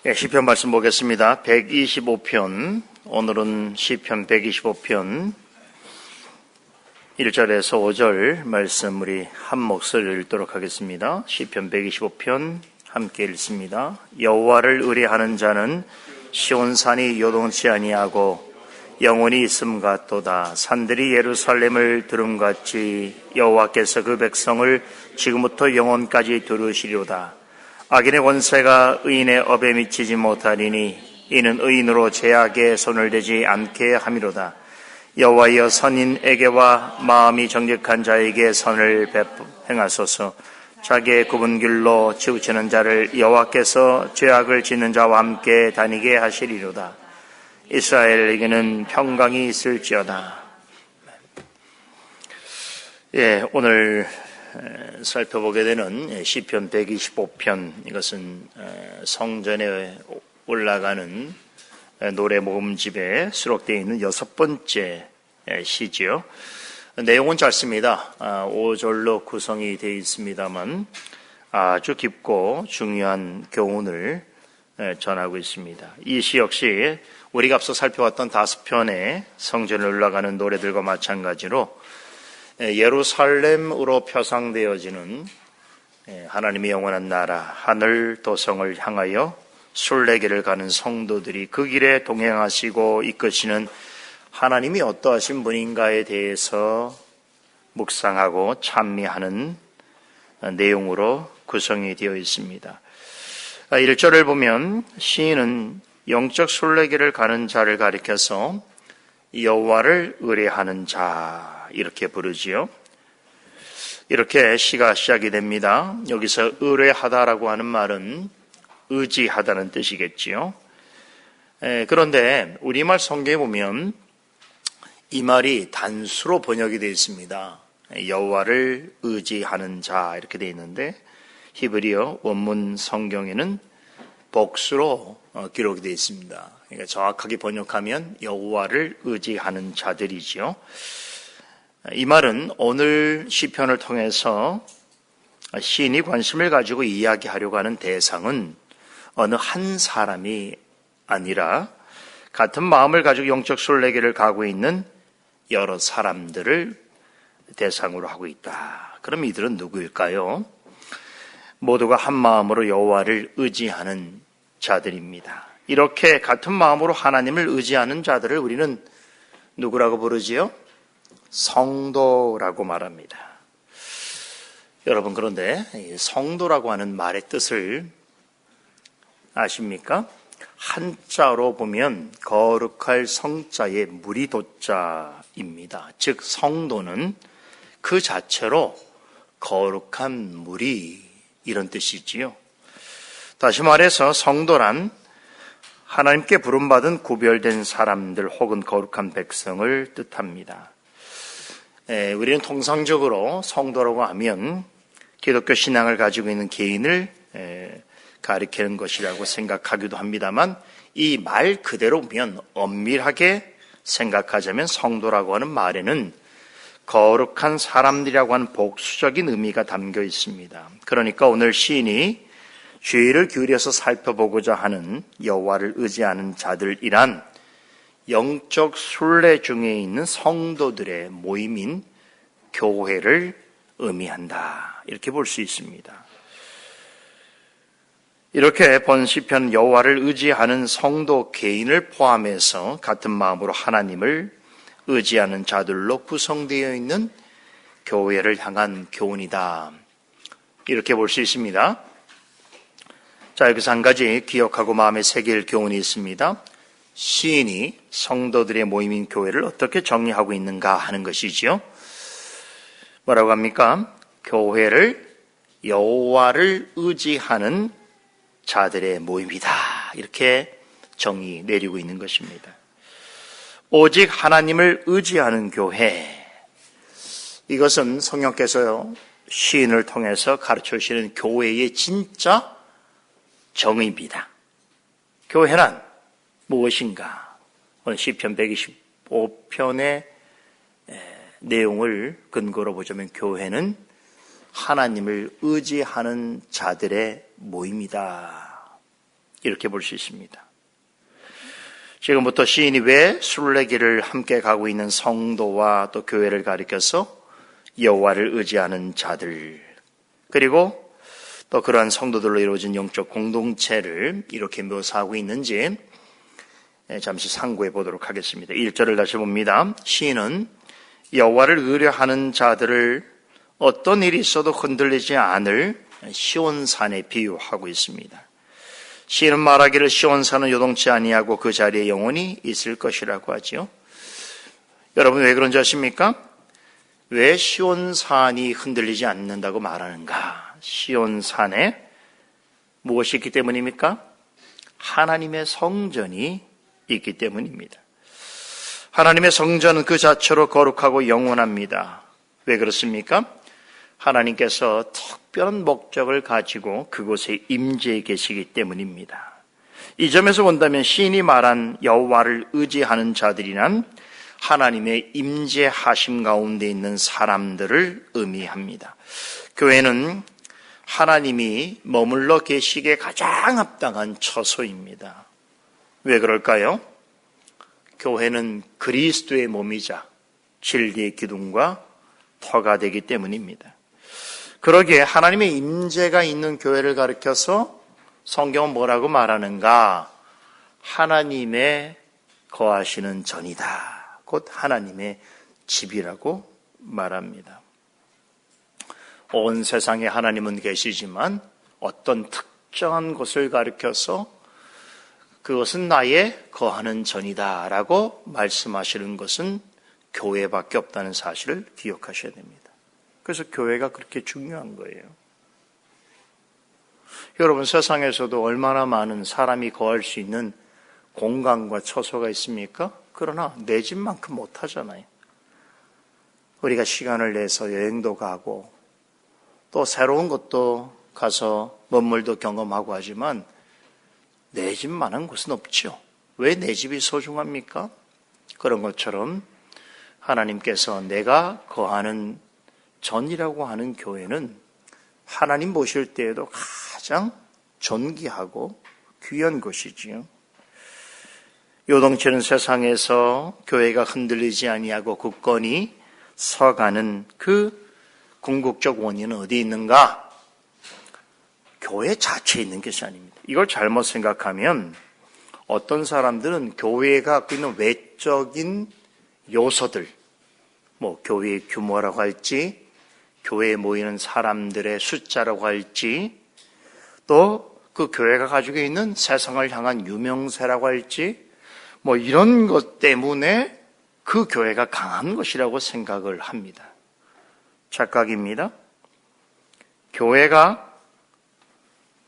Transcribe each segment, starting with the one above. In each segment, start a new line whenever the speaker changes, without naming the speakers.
시편 말씀 보겠습니다. 125편, 오늘은 시편 125편 1절에서 5절 말씀 우리 한 목소리를 읽도록 하겠습니다. 시편 125편 함께 읽습니다. 여호와를 의뢰하는 자는 시온산이 요동치 아니하고 영원히 있음 같도다. 산들이 예루살렘을 두름같이 여호와께서 그 백성을 지금부터 영원까지 두르시리로다. 악인의 권세가 의인의 업에 미치지 못하리니 이는 의인으로 죄악에 손을 대지 않게 함이로다. 여호와여, 선인에게와 마음이 정직한 자에게 선을 행하소서. 자기의 굽은 길로 치우치는 자를 여호와께서 죄악을 짓는 자와 함께 다니게 하시리로다. 이스라엘에게는 평강이 있을지어다. 오늘 살펴보게 되는 시편 125편, 이것은 성전에 올라가는 노래 모음집에 수록되어 있는 6번째 시지요. 내용은 짧습니다. 5절로 구성이 되어 있습니다만 아주 깊고 중요한 교훈을 전하고 있습니다. 이 시 역시 우리가 앞서 살펴왔던 5편의 성전에 올라가는 노래들과 마찬가지로 예루살렘으로 표상되어지는 하나님의 영원한 나라, 하늘 도성을 향하여 순례길을 가는 성도들이 그 길에 동행하시고 이끄시는 하나님이 어떠하신 분인가에 대해서 묵상하고 찬미하는 내용으로 구성이 되어 있습니다. 1절을 보면 시인은 영적 순례길을 가는 자를 가리켜서 여호와를 의뢰하는 자 이렇게 부르지요. 이렇게 시가 시작이 됩니다. 여기서 의뢰하다라고 하는 말은 의지하다는 뜻이겠지요. 그런데 우리말 성경에 보면 이 말이 단수로 번역이 되어 있습니다. 여호와를 의지하는 자 이렇게 되어 있는데 히브리어 원문 성경에는 복수로 기록이 되어 있습니다. 그러니까 정확하게 번역하면 여호와를 의지하는 자들이지요. 이 말은 오늘 시편을 통해서 시인이 관심을 가지고 이야기하려고 하는 대상은 어느 한 사람이 아니라 같은 마음을 가지고 영적 순례길을 가고 있는 여러 사람들을 대상으로 하고 있다. 그럼 이들은 누구일까요? 모두가 한 마음으로 여호와를 의지하는 자들입니다. 이렇게 같은 마음으로 하나님을 의지하는 자들을 우리는 누구라고 부르지요? 성도라고 말합니다. 여러분, 그런데 성도라고 하는 말의 뜻을 아십니까? 한자로 보면 거룩할 성자의 무리도자입니다. 즉 성도는 그 자체로 거룩한 무리, 이런 뜻이지요. 다시 말해서 성도란 하나님께 부름받은 구별된 사람들 혹은 거룩한 백성을 뜻합니다. 우리는 통상적으로 성도라고 하면 기독교 신앙을 가지고 있는 개인을 가리키는 것이라고 생각하기도 합니다만 이 말 그대로 보면 엄밀하게 생각하자면 성도라고 하는 말에는 거룩한 사람들이라고 하는 복수적인 의미가 담겨 있습니다. 그러니까 오늘 시인이 주의를 기울여서 살펴보고자 하는 여호와를 의지하는 자들이란 영적 순례 중에 있는 성도들의 모임인 교회를 의미한다. 이렇게 볼 수 있습니다. 이렇게 본 시편 여호와를 의지하는 성도 개인을 포함해서 같은 마음으로 하나님을 의지하는 자들로 구성되어 있는 교회를 향한 교훈이다. 이렇게 볼 수 있습니다. 자, 여기서 한 가지 기억하고 마음에 새길 교훈이 있습니다. 시인이 성도들의 모임인 교회를 어떻게 정리하고 있는가 하는 것이지요. 뭐라고 합니까? 교회를 여호와를 의지하는 자들의 모임이다. 이렇게 정의 내리고 있는 것입니다. 오직 하나님을 의지하는 교회, 이것은 성령께서 시인을 통해서 가르쳐 주시는 교회의 진짜 정의입니다. 교회란 무엇인가? 오늘 시편 125편의 내용을 근거로 보자면 교회는 하나님을 의지하는 자들의 모임이다. 이렇게 볼 수 있습니다. 지금부터 시인이 왜 순례길을 함께 가고 있는 성도와 또 교회를 가리켜서 여호와를 의지하는 자들, 그리고 또 그러한 성도들로 이루어진 영적 공동체를 이렇게 묘사하고 있는지 잠시 상고해 보도록 하겠습니다. 1절을 다시 봅니다. 시인은 여호와를 의뢰하는 자들을 어떤 일이 있어도 흔들리지 않을 시온산에 비유하고 있습니다. 시인은 말하기를 시온산은 요동치 아니하고 그 자리에 영원히 있을 것이라고 하지요. 여러분 왜 그런지 아십니까? 왜 시온산이 흔들리지 않는다고 말하는가? 시온산에 무엇이 있기 때문입니까? 하나님의 성전이 있기 때문입니다. 하나님의 성전은 그 자체로 거룩하고 영원합니다. 왜 그렇습니까? 하나님께서 특별한 목적을 가지고 그곳에 임재해 계시기 때문입니다. 이 점에서 본다면 시인이 말한 여호와를 의지하는 자들이란 하나님의 임재하심 가운데 있는 사람들을 의미합니다. 교회는 하나님이 머물러 계시기에 가장 합당한 처소입니다. 왜 그럴까요? 교회는 그리스도의 몸이자 진리의 기둥과 터가 되기 때문입니다. 그러기에 하나님의 임재가 있는 교회를 가리켜서 성경은 뭐라고 말하는가? 하나님의 거하시는 전이다. 곧 하나님의 집이라고 말합니다. 온 세상에 하나님은 계시지만 어떤 특정한 곳을 가리켜서 그것은 나의 거하는 전이다라고 말씀하시는 것은 교회밖에 없다는 사실을 기억하셔야 됩니다. 그래서 교회가 그렇게 중요한 거예요. 여러분 세상에서도 얼마나 많은 사람이 거할 수 있는 공간과 처소가 있습니까? 그러나 내 집만큼 못하잖아요. 우리가 시간을 내서 여행도 가고 또 새로운 곳도 가서 먼물도 경험하고 하지만 내 집만한 곳은 없죠. 왜 내 집이 소중합니까? 그런 것처럼 하나님께서 내가 거하는 전이라고 하는 교회는 하나님 모실 때에도 가장 존귀하고 귀한 곳이지요. 요동치는 세상에서 교회가 흔들리지 아니하고 굳건히 서가는 그 궁극적 원인은 어디 있는가? 교회 자체에 있는 것이 아닙니다. 이걸 잘못 생각하면 어떤 사람들은 교회가 갖고 있는 외적인 요소들, 교회의 규모라고 할지, 교회에 모이는 사람들의 숫자라고 할지, 또 그 교회가 가지고 있는 세상을 향한 유명세라고 할지, 이런 것 때문에 그 교회가 강한 것이라고 생각을 합니다. 착각입니다. 교회가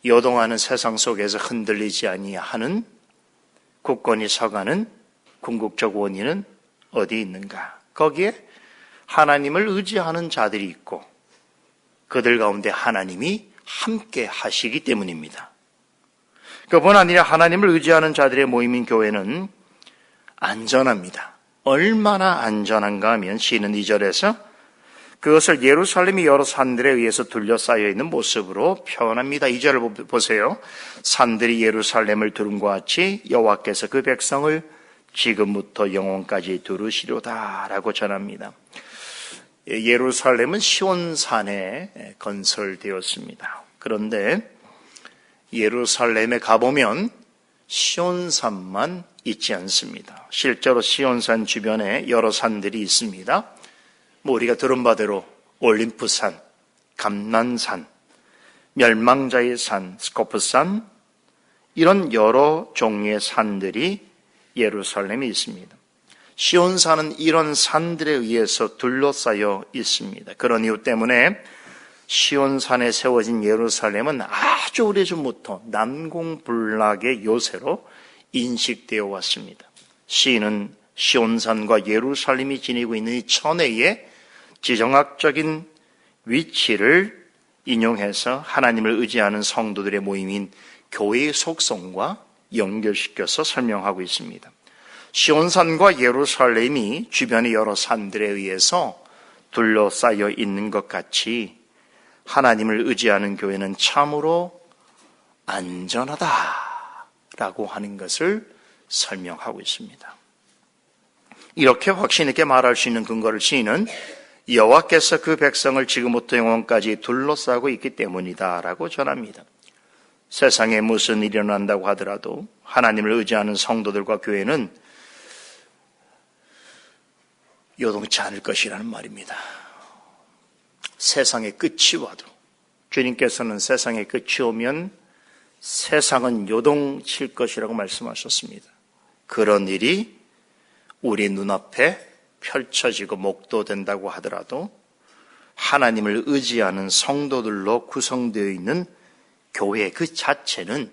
요동하는 세상 속에서 흔들리지 아니하는 굳건히 서가는 궁극적 원인은 어디 있는가? 거기에 하나님을 의지하는 자들이 있고 그들 가운데 하나님이 함께 하시기 때문입니다. 그뿐 아니라 하나님을 의지하는 자들의 모임인 교회는 안전합니다. 얼마나 안전한가 하면 시는 2절에서 그것을 예루살렘이 여러 산들에 의해서 둘러싸여 있는 모습으로 표현합니다. 2절을 보세요. 산들이 예루살렘을 두른 것 같이 여호와께서 그 백성을 지금부터 영원까지 두르시려다 라고 전합니다. 예루살렘은 시온산에 건설되었습니다. 그런데 예루살렘에 가보면 시온산만 있지 않습니다. 실제로 시온산 주변에 여러 산들이 있습니다. 우리가 들은 바대로 올림프산, 감난산, 멸망자의 산, 스코프산, 이런 여러 종류의 산들이 예루살렘에 있습니다. 시온산은 이런 산들에 의해서 둘러싸여 있습니다. 그런 이유 때문에 시온산에 세워진 예루살렘은 아주 오래전부터 난공불락의 요새로 인식되어 왔습니다. 시인은 시온산과 예루살렘이 지니고 있는 이 천혜의 지정학적인 위치를 인용해서 하나님을 의지하는 성도들의 모임인 교회의 속성과 연결시켜서 설명하고 있습니다. 시온산과 예루살렘이 주변의 여러 산들에 의해서 둘러싸여 있는 것 같이 하나님을 의지하는 교회는 참으로 안전하다. 라고 하는 것을 설명하고 있습니다. 이렇게 확신 있게 말할 수 있는 근거를 시인은 여호와께서 그 백성을 지금부터 영원까지 둘러싸고 있기 때문이다 라고 전합니다. 세상에 무슨 일이 일어난다고 하더라도 하나님을 의지하는 성도들과 교회는 요동치 않을 것이라는 말입니다. 세상의 끝이 와도, 주님께서는 세상의 끝이 오면 세상은 요동칠 것이라고 말씀하셨습니다. 그런 일이 우리 눈앞에 펼쳐지고 목도된다고 하더라도 하나님을 의지하는 성도들로 구성되어 있는 교회 그 자체는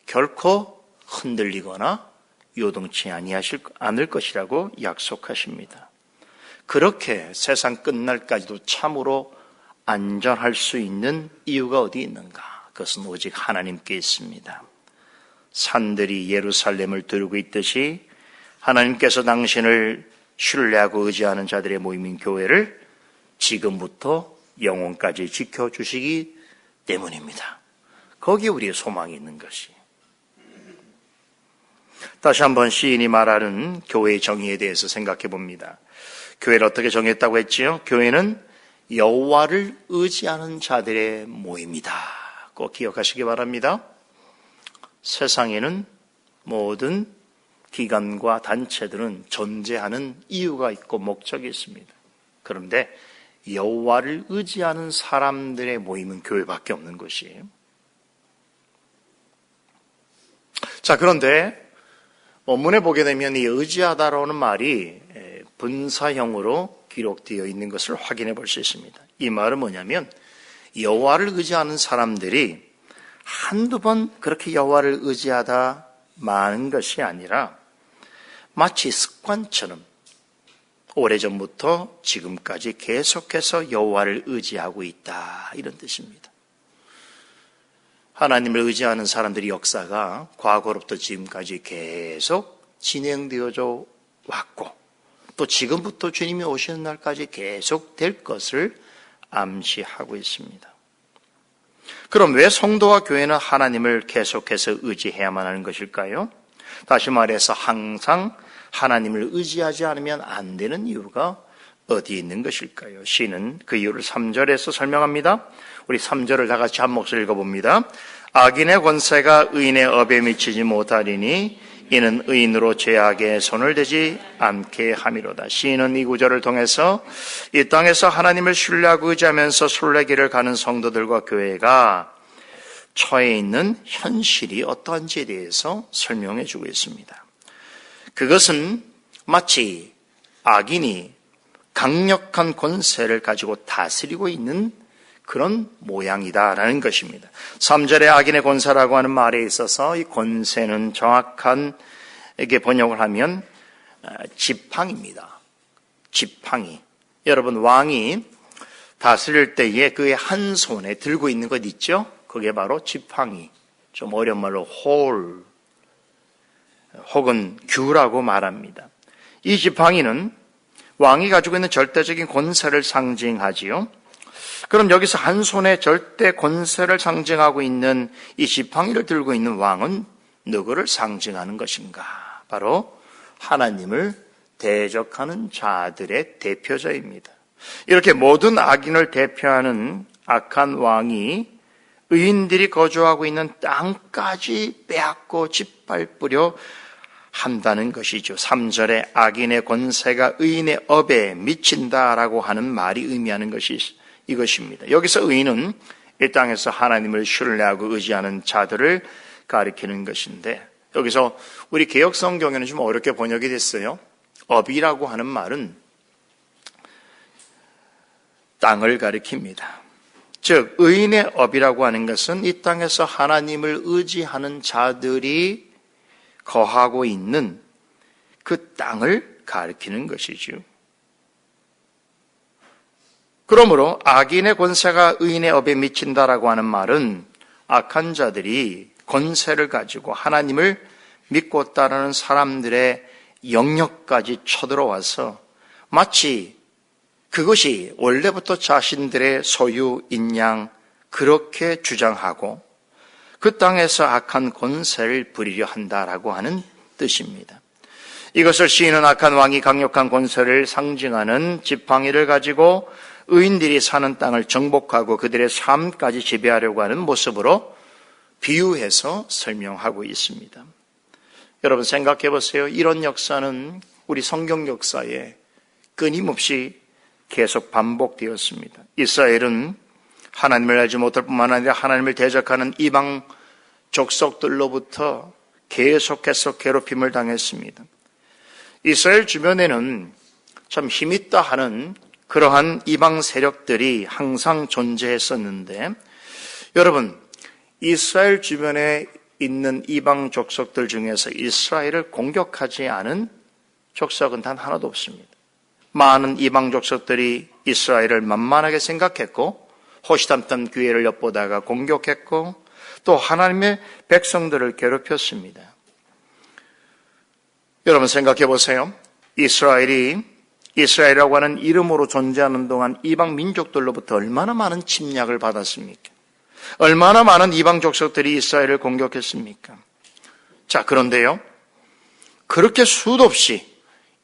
결코 흔들리거나 요동치 않을 것이라고 약속하십니다. 그렇게 세상 끝날까지도 참으로 안전할 수 있는 이유가 어디 있는가? 그것은 오직 하나님께 있습니다. 산들이 예루살렘을 두르고 있듯이 하나님께서 당신을 신뢰하고 의지하는 자들의 모임인 교회를 지금부터 영원까지 지켜주시기 때문입니다. 거기에 우리의 소망이 있는 것이. 다시 한번 시인이 말하는 교회의 정의에 대해서 생각해 봅니다. 교회를 어떻게 정했다고 했지요? 교회는 여호와를 의지하는 자들의 모임이다. 꼭 기억하시기 바랍니다. 세상에는 모든 기관과 단체들은 존재하는 이유가 있고 목적이 있습니다. 그런데 여호와를 의지하는 사람들의 모임은 교회밖에 없는 것이에요. 자, 그런데 본문에 보게 되면 이 의지하다라는 말이 분사형으로 기록되어 있는 것을 확인해 볼 수 있습니다. 이 말은 뭐냐면 여호와를 의지하는 사람들이 한두 번 그렇게 여호와를 의지하다 마는 것이 아니라 마치 습관처럼 오래전부터 지금까지 계속해서 여호와를 의지하고 있다, 이런 뜻입니다. 하나님을 의지하는 사람들의 역사가 과거로부터 지금까지 계속 진행되어져 왔고 또 지금부터 주님이 오시는 날까지 계속 될 것을 암시하고 있습니다. 그럼 왜 성도와 교회는 하나님을 계속해서 의지해야만 하는 것일까요? 다시 말해서 항상 하나님을 의지하지 않으면 안 되는 이유가 어디 있는 것일까요? 시는 그 이유를 3절에서 설명합니다. 우리 3절을 다 같이 한 목소리 읽어봅니다. 악인의 권세가 의인의 업에 미치지 못하리니 이는 의인으로 죄악에 손을 대지 않게 함이로다. 시인은 이 구절을 통해서 이 땅에서 하나님을 신뢰하고 의지하면서 순례길을 가는 성도들과 교회가 처해 있는 현실이 어떠한지에 대해서 설명해 주고 있습니다. 그것은 마치 악인이 강력한 권세를 가지고 다스리고 있는 그런 모양이다라는 것입니다. 3절에 악인의 권세라고 하는 말에 있어서 이 권세는 정확하게 번역을 하면 지팡이입니다. 지팡이. 여러분, 왕이 다스릴 때에 그의 한 손에 들고 있는 것 있죠? 그게 바로 지팡이. 좀 어려운 말로 홀 혹은 규라고 말합니다. 이 지팡이는 왕이 가지고 있는 절대적인 권세를 상징하지요. 그럼 여기서 한 손에 절대 권세를 상징하고 있는 이 지팡이를 들고 있는 왕은 누구를 상징하는 것인가? 바로 하나님을 대적하는 자들의 대표자입니다. 이렇게 모든 악인을 대표하는 악한 왕이 의인들이 거주하고 있는 땅까지 빼앗고 짓밟으려 한다는 것이죠. 3절에 악인의 권세가 의인의 업에 미친다라고 하는 말이 의미하는 것이 이것입니다. 여기서 의인은 이 땅에서 하나님을 신뢰하고 의지하는 자들을 가리키는 것인데, 여기서 우리 개역 성경에는 좀 어렵게 번역이 됐어요. 업이라고 하는 말은 땅을 가리킵니다. 즉 의인의 업이라고 하는 것은 이 땅에서 하나님을 의지하는 자들이 거하고 있는 그 땅을 가리키는 것이죠. 그러므로 악인의 권세가 의인의 업에 미친다라고 하는 말은 악한 자들이 권세를 가지고 하나님을 믿고 따르는 사람들의 영역까지 쳐들어와서 마치 그것이 원래부터 자신들의 소유인 양 그렇게 주장하고, 그 땅에서 악한 권세를 부리려 한다라고 하는 뜻입니다. 이것을 시인은 악한 왕이 강력한 권세를 상징하는 지팡이를 가지고 의인들이 사는 땅을 정복하고 그들의 삶까지 지배하려고 하는 모습으로 비유해서 설명하고 있습니다. 여러분 생각해 보세요. 이런 역사는 우리 성경 역사에 끊임없이 계속 반복되었습니다. 이스라엘은 하나님을 알지 못할 뿐만 아니라 하나님을 대적하는 이방 족속들로부터 계속해서 괴롭힘을 당했습니다. 이스라엘 주변에는 참 힘있다 하는 그러한 이방 세력들이 항상 존재했었는데, 여러분 이스라엘 주변에 있는 이방 족속들 중에서 이스라엘을 공격하지 않은 족속은 단 하나도 없습니다. 많은 이방 족속들이 이스라엘을 만만하게 생각했고 호시탐탐 기회를 엿보다가 공격했고 또 하나님의 백성들을 괴롭혔습니다. 여러분 생각해 보세요. 이스라엘이라고 하는 이름으로 존재하는 동안 이방 민족들로부터 얼마나 많은 침략을 받았습니까? 얼마나 많은 이방 족속들이 이스라엘을 공격했습니까? 자, 그런데요, 그렇게 수도 없이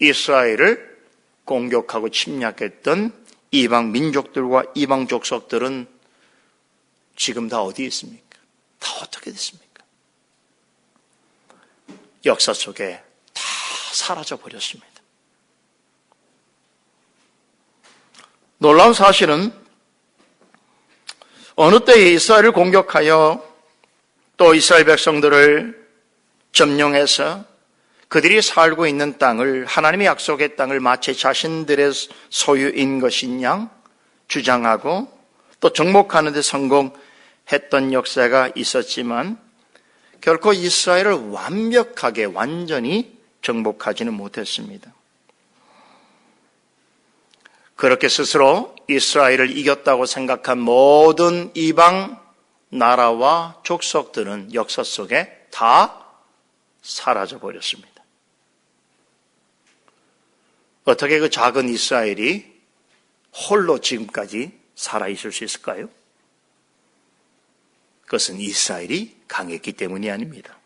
이스라엘을 공격하고 침략했던 이방 민족들과 이방 족속들은 지금 다 어디에 있습니까? 다 어떻게 됐습니까? 역사 속에 다 사라져 버렸습니다. 놀라운 사실은 어느 때에 이스라엘을 공격하여 또 이스라엘 백성들을 점령해서 그들이 살고 있는 땅을, 하나님의 약속의 땅을 마치 자신들의 소유인 것인 양 주장하고 또 정복하는 데 성공했던 역사가 있었지만 결코 이스라엘을 완벽하게 완전히 정복하지는 못했습니다. 그렇게 스스로 이스라엘을 이겼다고 생각한 모든 이방 나라와 족속들은 역사 속에 다 사라져 버렸습니다. 어떻게 그 작은 이스라엘이 홀로 지금까지 살아있을 수 있을까요? 그것은 이스라엘이 강했기 때문이 아닙니다.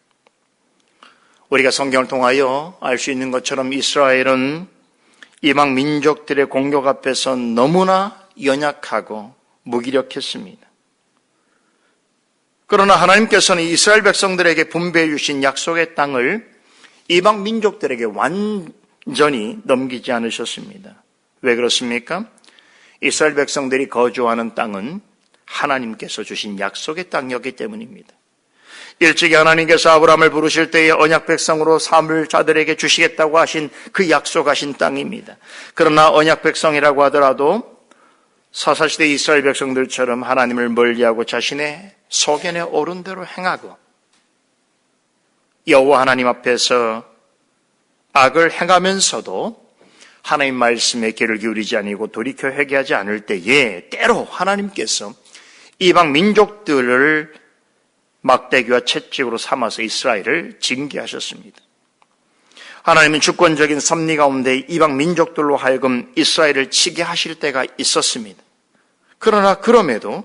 우리가 성경을 통하여 알 수 있는 것처럼 이스라엘은 이방 민족들의 공격 앞에서 너무나 연약하고 무기력했습니다. 그러나 하나님께서는 이스라엘 백성들에게 분배해 주신 약속의 땅을 이방 민족들에게 완전히 넘기지 않으셨습니다. 왜 그렇습니까? 이스라엘 백성들이 거주하는 땅은 하나님께서 주신 약속의 땅이었기 때문입니다. 일찍이 하나님께서 아브라함을 부르실 때에 언약 백성으로 삼을 자들에게 주시겠다고 하신 그 약속하신 땅입니다. 그러나 언약 백성이라고 하더라도 사사시대 이스라엘 백성들처럼 하나님을 멀리하고 자신의 소견에 옳은 대로 행하고 여호와 하나님 앞에서 악을 행하면서도 하나님 말씀에 귀를 기울이지 아니고 돌이켜 회개하지 않을 때에 때로 하나님께서 이방 민족들을 막대기와 채찍으로 삼아서 이스라엘을 징계하셨습니다. 하나님은 주권적인 섭리 가운데 이방 민족들로 하여금 이스라엘을 치게 하실 때가 있었습니다. 그러나 그럼에도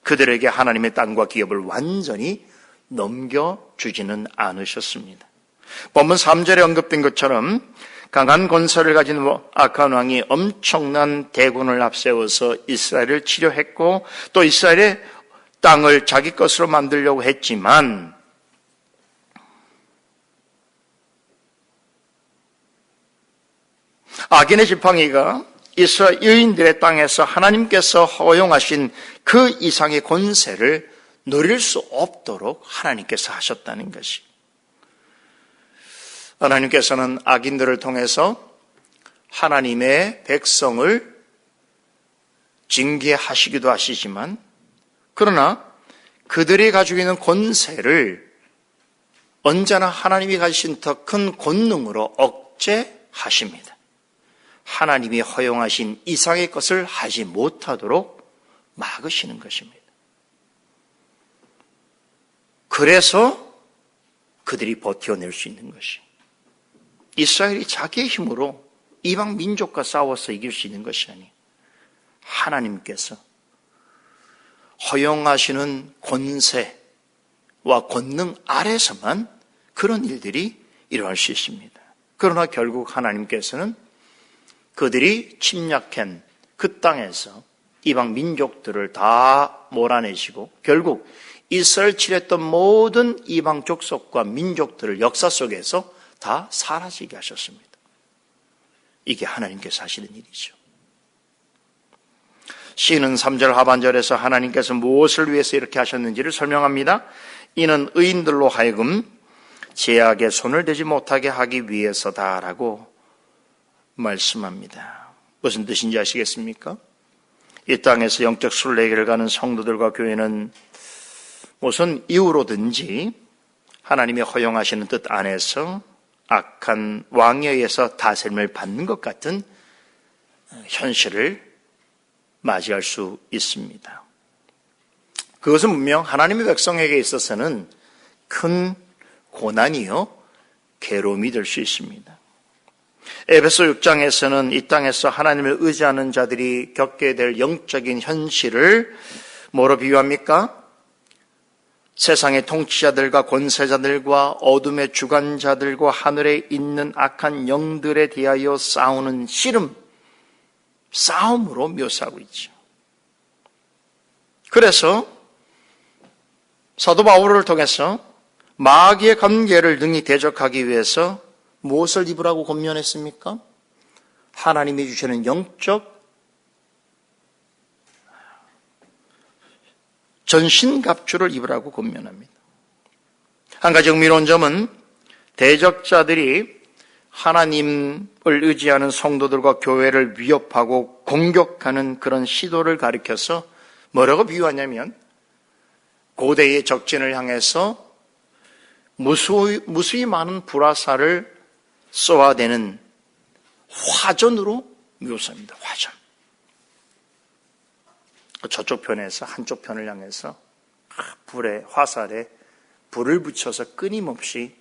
그들에게 하나님의 땅과 기업을 완전히 넘겨주지는 않으셨습니다. 본문 3절에 언급된 것처럼 강한 권세를 가진 악한 왕이 엄청난 대군을 앞세워서 이스라엘을 치려했고 또 이스라엘의 땅을 자기 것으로 만들려고 했지만 악인의 지팡이가 이스라엘 여인들의 땅에서 하나님께서 허용하신 그 이상의 권세를 누릴 수 없도록 하나님께서 하셨다는 것이, 하나님께서는 악인들을 통해서 하나님의 백성을 징계하시기도 하시지만 그러나 그들이 가지고 있는 권세를 언제나 하나님이 가지신 더 큰 권능으로 억제하십니다. 하나님이 허용하신 이상의 것을 하지 못하도록 막으시는 것입니다. 그래서 그들이 버텨낼 수 있는 것이, 이스라엘이 자기의 힘으로 이방 민족과 싸워서 이길 수 있는 것이 아니 하나님께서 허용하시는 권세, 권능 아래서만 그런 일들이 일어날 수 있습니다. 그러나 결국 하나님께서는 그들이 침략한 그 땅에서 이방 민족들을 다 몰아내시고 결국 이스라엘 칠했던 모든 이방 족속과 민족들을 역사 속에서 다 사라지게 하셨습니다. 이게 하나님께서 하시는 일이죠. 시는 3절 하반절에서 하나님께서 무엇을 위해서 이렇게 하셨는지를 설명합니다. 이는 의인들로 하여금 죄악에 손을 대지 못하게 하기 위해서다라고 말씀합니다. 무슨 뜻인지 아시겠습니까? 이 땅에서 영적 순례길을 가는 성도들과 교회는 무슨 이유로든지 하나님이 허용하시는 뜻 안에서 악한 왕에 의해서 다스림을 받는 것 같은 현실을 맞이할 수 있습니다. 그것은 분명 하나님의 백성에게 있어서는 큰 고난이요 괴로움이 될 수 있습니다. 에베소 6장에서는 이 땅에서 하나님을 의지하는 자들이 겪게 될 영적인 현실을 뭐로 비유합니까? 세상의 통치자들과 권세자들과 어둠의 주관자들과 하늘에 있는 악한 영들에 대하여 싸우는 씨름, 싸움으로 묘사하고 있죠. 그래서 사도 바울을 통해서 마귀의 관계를 능히 대적하기 위해서 무엇을 입으라고 권면했습니까? 하나님이 주시는 영적 전신갑주를 입으라고 권면합니다. 한 가지 흥미로운 점은 대적자들이 하나님을 의지하는 성도들과 교회를 위협하고 공격하는 그런 시도를 가리켜서 뭐라고 비유하냐면 고대의 적진을 향해서 무수히 많은 불화살을 쏘아대는 화전으로 묘사합니다. 화전. 저쪽 편에서 한쪽 편을 향해서 화살에 불을 붙여서 끊임없이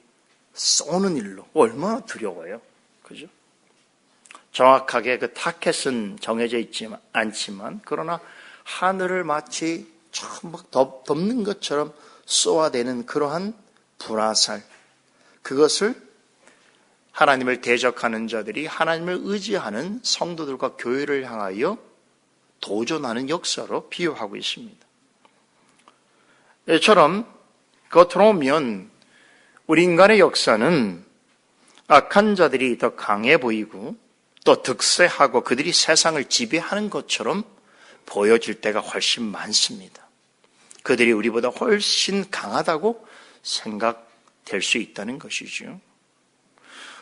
쏘는 일로 얼마나 두려워요. 그죠? 정확하게 그 타켓은 정해져 있지 않지만 그러나 하늘을 마치 막 덮는 것처럼 쏘아대는 그러한 불화살, 그것을 하나님을 대적하는 자들이 하나님을 의지하는 성도들과 교회를 향하여 도전하는 역사로 비유하고 있습니다. 이처럼 겉으로 보면 우리 인간의 역사는 악한 자들이 더 강해 보이고 또 득세하고 그들이 세상을 지배하는 것처럼 보여질 때가 훨씬 많습니다. 그들이 우리보다 훨씬 강하다고 생각될 수 있다는 것이죠.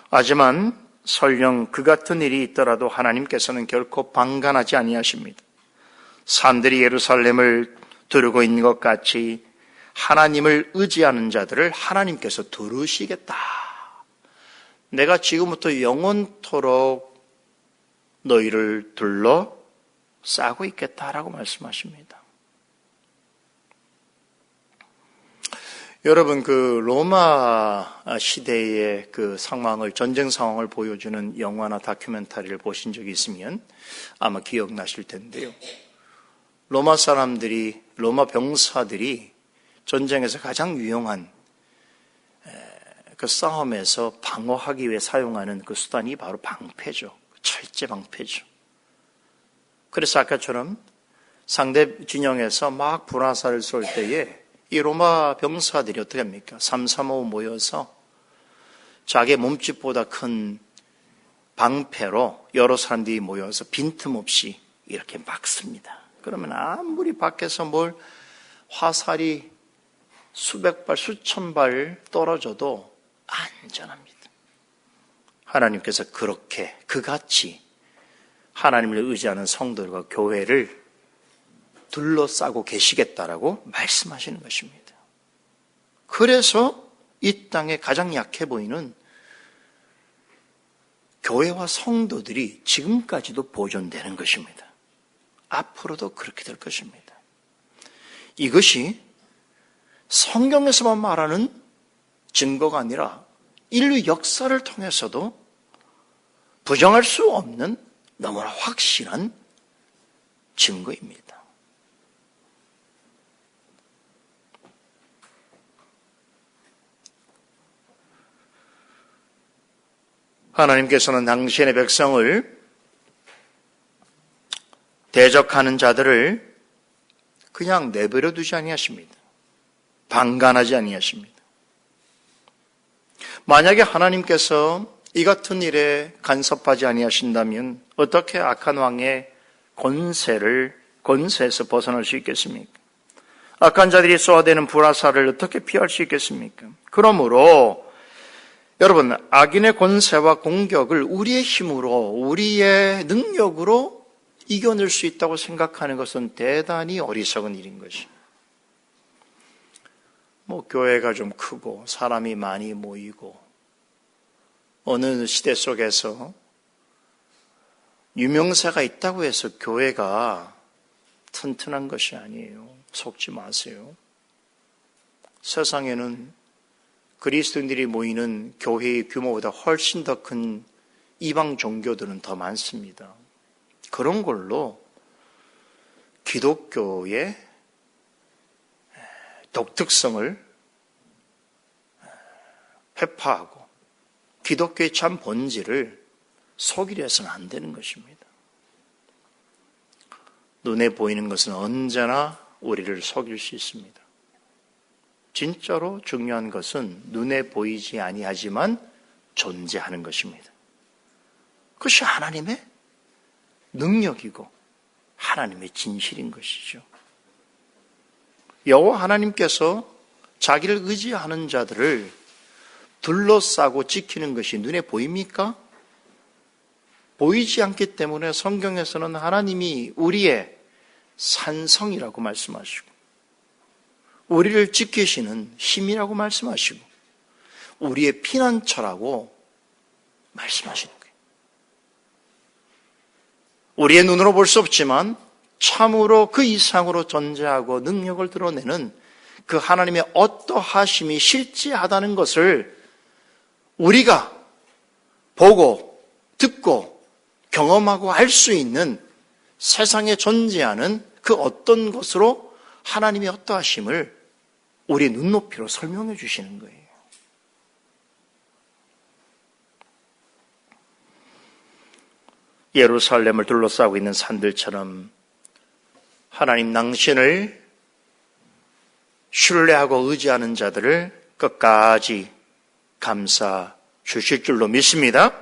하지만 설령 그 같은 일이 있더라도 하나님께서는 결코 방관하지 아니하십니다. 산들이 예루살렘을 두르고 있는 것 같이 하나님을 의지하는 자들을 하나님께서 두르시겠다. 내가 지금부터 영원토록 너희를 둘러싸고 있겠다라고 말씀하십니다. 여러분, 그 로마 시대의 그 상황을, 전쟁 상황을 보여주는 영화나 다큐멘터리를 보신 적이 있으면 아마 기억나실 텐데요. 로마 병사들이 전쟁에서 가장 유용한 그 싸움에서 방어하기 위해 사용하는 그 수단이 바로 방패죠. 철제 방패죠. 그래서 아까처럼 상대 진영에서 막 불화살을 쏠 때에 이 로마 병사들이 어떻게 합니까? 335 모여서 자기 몸집보다 큰 방패로 여러 사람들이 모여서 빈틈없이 이렇게 막습니다. 그러면 아무리 밖에서 화살이 수백 발, 수천 발 떨어져도 안전합니다. 하나님께서 그렇게 그같이 하나님을 의지하는 성도들과 교회를 둘러싸고 계시겠다라고 말씀하시는 것입니다. 그래서 이 땅에 가장 약해 보이는 교회와 성도들이 지금까지도 보존되는 것입니다. 앞으로도 그렇게 될 것입니다. 이것이 성경에서만 말하는 증거가 아니라 인류 역사를 통해서도 부정할 수 없는 너무나 확실한 증거입니다. 하나님께서는 당신의 백성을 대적하는 자들을 그냥 내버려 두지 아니하십니다. 방관하지 아니하십니다. 만약에 하나님께서 이 같은 일에 간섭하지 아니하신다면 어떻게 악한 왕의 권세에서 벗어날 수 있겠습니까? 악한 자들이 쏘아대는 불화살을 어떻게 피할 수 있겠습니까? 그러므로 여러분, 악인의 권세와 공격을 우리의 힘으로, 우리의 능력으로 이겨낼 수 있다고 생각하는 것은 대단히 어리석은 일인 것입니다. 교회가 좀 크고 사람이 많이 모이고 어느 시대 속에서 유명세가 있다고 해서 교회가 튼튼한 것이 아니에요. 속지 마세요. 세상에는 그리스도인들이 모이는 교회의 규모보다 훨씬 더 큰 이방 종교들은 더 많습니다. 그런 걸로 기독교의 독특성을 회파하고 기독교의 참 본질을 속이려 해서는 안 되는 것입니다. 눈에 보이는 것은 언제나 우리를 속일 수 있습니다. 진짜로 중요한 것은 눈에 보이지 아니하지만 존재하는 것입니다. 그것이 하나님의 능력이고 하나님의 진실인 것이죠. 여호와 하나님께서 자기를 의지하는 자들을 둘러싸고 지키는 것이 눈에 보입니까? 보이지 않기 때문에 성경에서는 하나님이 우리의 산성이라고 말씀하시고 우리를 지키시는 힘이라고 말씀하시고 우리의 피난처라고 말씀하시는 거예요. 우리의 눈으로 볼 수 없지만 참으로 그 이상으로 존재하고 능력을 드러내는 그 하나님의 어떠하심이 실제하다는 것을 우리가 보고 듣고 경험하고 알 수 있는 세상에 존재하는 그 어떤 것으로 하나님의 어떠하심을 우리 눈높이로 설명해 주시는 거예요. 예루살렘을 둘러싸고 있는 산들처럼 하나님 당신을 신뢰하고 의지하는 자들을 끝까지 감싸 주실 줄로 믿습니다.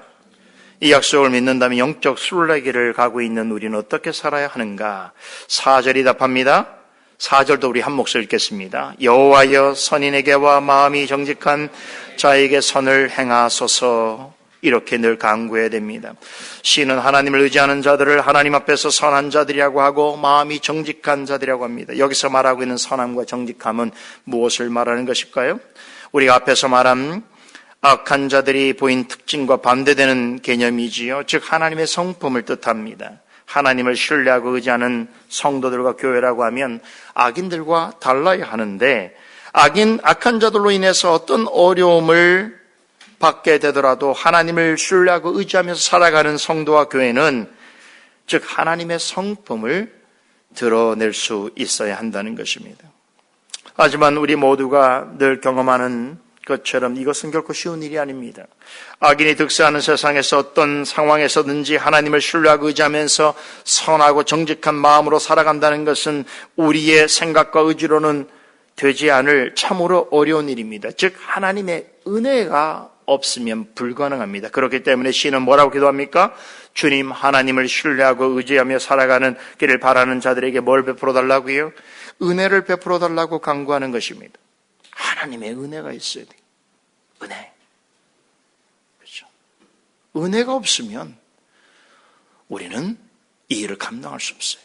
이 약속을 믿는다면 영적 순례길을 가고 있는 우리는 어떻게 살아야 하는가? 4절이 답합니다. 4절도 우리 한 목소리 읽겠습니다. 여호와여 선인에게와 마음이 정직한 자에게 선을 행하소서. 이렇게 늘 간구해야 됩니다. 시인은 하나님을 의지하는 자들을 하나님 앞에서 선한 자들이라고 하고 마음이 정직한 자들이라고 합니다. 여기서 말하고 있는 선함과 정직함은 무엇을 말하는 것일까요? 우리가 앞에서 말한 악한 자들이 보인 특징과 반대되는 개념이지요. 즉 하나님의 성품을 뜻합니다. 하나님을 신뢰하고 의지하는 성도들과 교회라고 하면 악인들과 달라야 하는데 악한 자들로 인해서 어떤 어려움을 받게 되더라도 하나님을 신뢰하고 의지하면서 살아가는 성도와 교회는 즉 하나님의 성품을 드러낼 수 있어야 한다는 것입니다. 하지만 우리 모두가 늘 경험하는 것처럼 이것은 결코 쉬운 일이 아닙니다. 악인이 득세하는 세상에서 어떤 상황에서든지 하나님을 신뢰하고 의지하면서 선하고 정직한 마음으로 살아간다는 것은 우리의 생각과 의지로는 되지 않을 참으로 어려운 일입니다. 즉 하나님의 은혜가 없으면 불가능합니다. 그렇기 때문에 시인은 뭐라고 기도합니까? 주님 하나님을 신뢰하고 의지하며 살아가는 길을 바라는 자들에게 뭘 베풀어 달라고요? 은혜를 베풀어 달라고 간구하는 것입니다. 하나님의 은혜가 있어야 돼요. 은혜. 그렇죠? 은혜가 없으면 우리는 이 일을 감당할 수 없어요.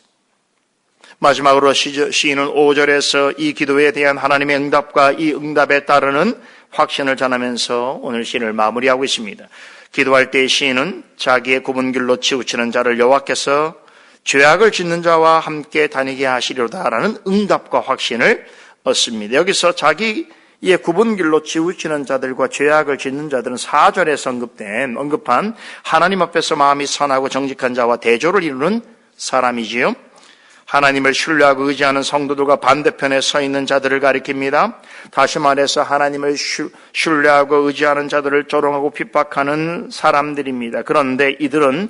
마지막으로 시인은 5절에서 이 기도에 대한 하나님의 응답과 이 응답에 따르는 확신을 전하면서 오늘 시인을 마무리하고 있습니다. 기도할 때 시인은 자기의 굽은 길로 치우치는 자를 여호와께서 죄악을 짓는 자와 함께 다니게 하시리로다라는 응답과 확신을 얻습니다. 여기서 자기의 굽은 길로 치우치는 자들과 죄악을 짓는 자들은 4절에서 언급한 하나님 앞에서 마음이 선하고 정직한 자와 대조를 이루는 사람이지요. 하나님을 신뢰하고 의지하는 성도들과 반대편에 서 있는 자들을 가리킵니다. 다시 말해서 하나님을 신뢰하고 의지하는 자들을 조롱하고 핍박하는 사람들입니다. 그런데 이들은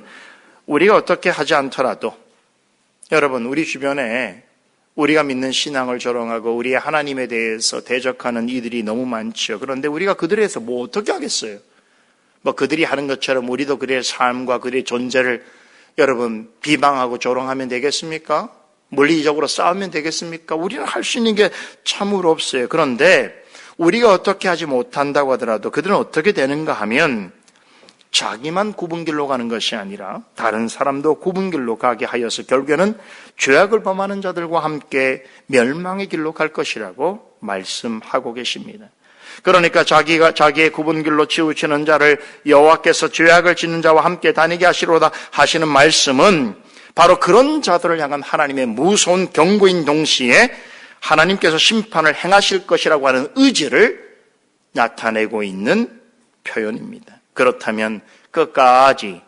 우리가 어떻게 하지 않더라도, 여러분, 우리 주변에 우리가 믿는 신앙을 조롱하고 우리의 하나님에 대해서 대적하는 이들이 너무 많죠. 그런데 우리가 그들에서 뭐 어떻게 하겠어요? 뭐 그들이 하는 것처럼 우리도 그들의 삶과 그들의 존재를 여러분 비방하고 조롱하면 되겠습니까? 물리적으로 싸우면 되겠습니까? 우리는 할 수 있는 게 참으로 없어요. 그런데 우리가 어떻게 하지 못한다고 하더라도 그들은 어떻게 되는가 하면 자기만 굽은 길로 가는 것이 아니라 다른 사람도 굽은 길로 가게 하여서 결국에는 죄악을 범하는 자들과 함께 멸망의 길로 갈 것이라고 말씀하고 계십니다. 그러니까 자기의 굽은 길로 치우치는 자를 여호와께서 죄악을 짓는 자와 함께 다니게 하시로다 하시는 말씀은 바로 그런 자들을 향한 하나님의 무서운 경고인 동시에 하나님께서 심판을 행하실 것이라고 하는 의지를 나타내고 있는 표현입니다. 그렇다면 끝까지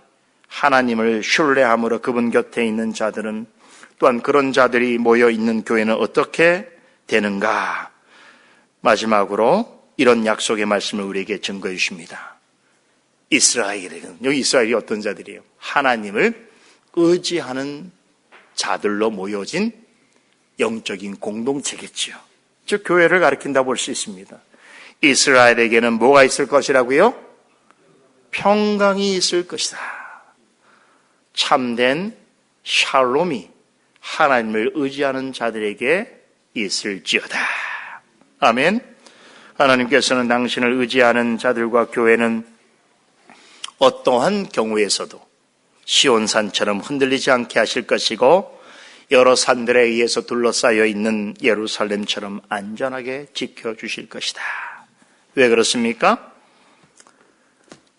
하나님을 신뢰함으로 그분 곁에 있는 자들은 또한 그런 자들이 모여 있는 교회는 어떻게 되는가? 마지막으로 이런 약속의 말씀을 우리에게 증거해 주십니다. 이스라엘은, 여기 이스라엘이 어떤 자들이에요? 하나님을 의지하는 자들로 모여진 영적인 공동체겠지요. 즉 교회를 가리킨다 볼 수 있습니다. 이스라엘에게는 뭐가 있을 것이라고요? 평강이 있을 것이다. 참된 샬롬이 하나님을 의지하는 자들에게 있을지어다. 아멘. 하나님께서는 당신을 의지하는 자들과 교회는 어떠한 경우에서도 시온산처럼 흔들리지 않게 하실 것이고 여러 산들에 의해서 둘러싸여 있는 예루살렘처럼 안전하게 지켜주실 것이다. 왜 그렇습니까?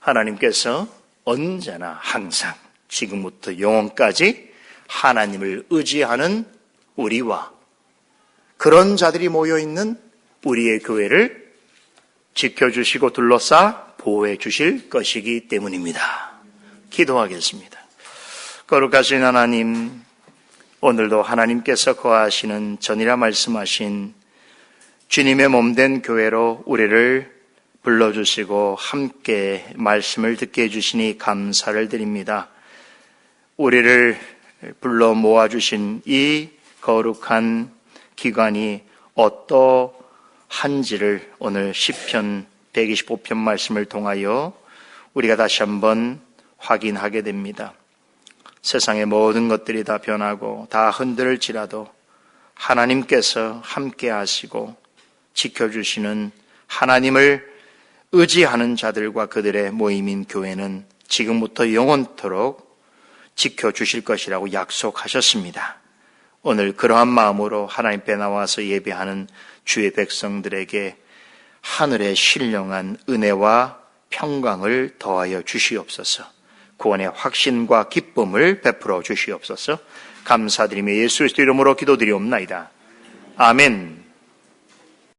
하나님께서 언제나 항상 지금부터 영원까지 하나님을 의지하는 우리와 그런 자들이 모여있는 우리의 교회를 지켜주시고 둘러싸 보호해 주실 것이기 때문입니다. 기도하겠습니다. 거룩하신 하나님, 오늘도 하나님께서 거하시는 전이라 말씀하신 주님의 몸된 교회로 우리를 불러주시고 함께 말씀을 듣게 해주시니 감사를 드립니다. 우리를 불러 모아주신 이 거룩한 기관이 어떠한지를 오늘 시편 125편 말씀을 통하여 우리가 다시 한번 확인하게 됩니다. 세상의 모든 것들이 다 변하고 다 흔들릴지라도 하나님께서 함께 하시고 지켜주시는 하나님을 의지하는 자들과 그들의 모임인 교회는 지금부터 영원토록 지켜주실 것이라고 약속하셨습니다. 오늘 그러한 마음으로 하나님 앞에 나와서 예배하는 주의 백성들에게 하늘의 신령한 은혜와 평강을 더하여 주시옵소서. 구원의 확신과 기쁨을 베풀어 주시옵소서. 감사드리며 예수 그리스도 이름으로 기도드리옵나이다. 아멘.